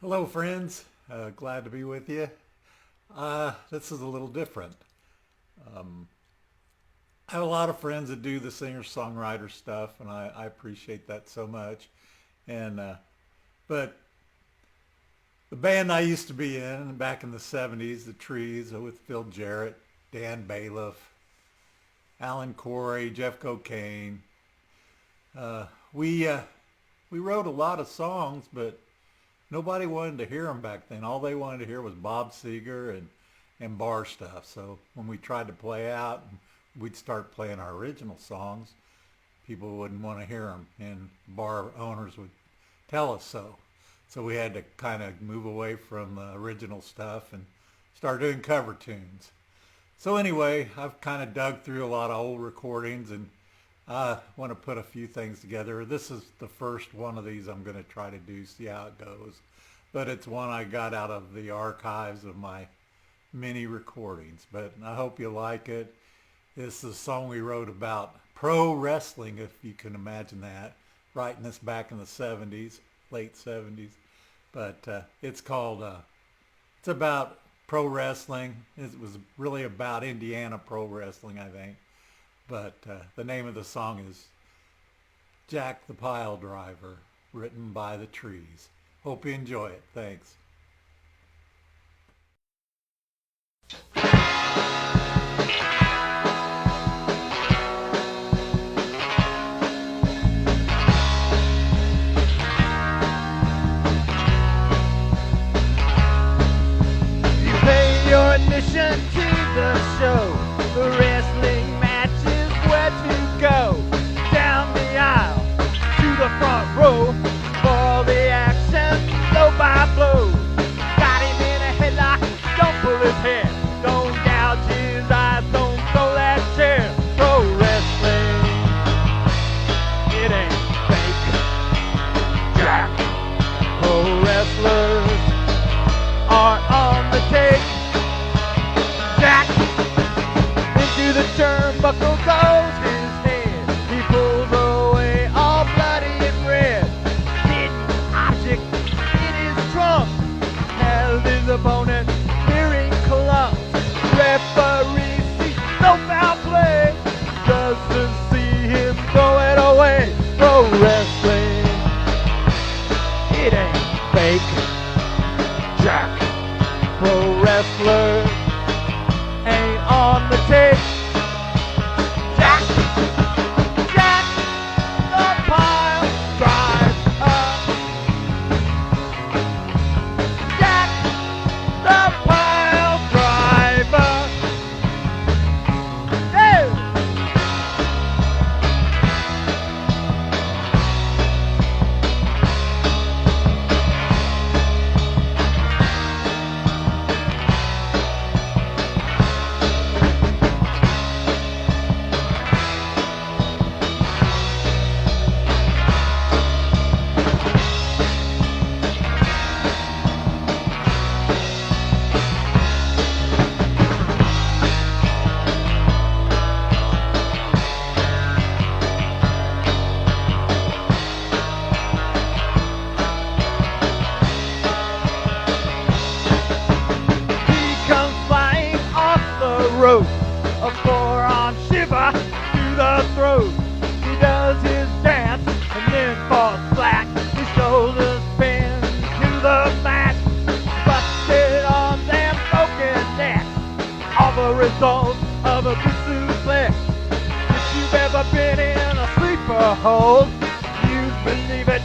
Hello friends, glad to be with you. This is a little different. I have a lot of friends that do the singer-songwriter stuff, and I appreciate that so much. And but the band I used to be in back in the 70s, the Trees, with Phil Jarrett, Dan Bailiff, Alan Corey, Jeff Cocaine, we wrote a lot of songs, but nobody wanted to hear them back then. All they wanted to hear was Bob Seger and bar stuff. So when we tried to play out, we'd start playing our original songs, people wouldn't want to hear them, and bar owners would tell us so. So we had to kind of move away from the original stuff and start doing cover tunes. So anyway, I've kind of dug through a lot of old recordings, and I want to put a few things together. This is the first one of these I'm going to try to do, see how it goes. But it's one I got out of the archives of my mini recordings. But I hope you like it. This is a song we wrote about pro wrestling, if you can imagine that. Writing this back in the 70s, late 70s. But it's called, it's about pro wrestling. It was really about Indiana pro wrestling, I think. But the name of the song is Jack the Pile Driver, written by the Trees. Hope you enjoy it. Thanks. You pay your admission to the show. The wrestling match is where to go. Down the aisle to the front row for all the action, blow by blow. Got him in a headlock, don't pull his hair, don't gouge his eyes, don't throw that chair. Pro wrestling, it ain't fake. Jack, pro wrestlers are on the take. Jack, into the turnbuckle goes his head. He pulls away all bloody and red. Hidden object in his trunk has his opponent hearing clumps. Referee sees no foul play, doesn't see him throw it away. Pro wrestling, it ain't fake. Jack, pro wrestlers ain't on the tape. Jack, Jack, the pile drives up. Jack, the pile driver. Hey! Rope, a forearm shiver to the throat. He does his dance and then falls flat. His shoulders bend to the mat. Busted arms and broken neck, all the result of a good suplex. If you've ever been in a sleeper hold, you believe it.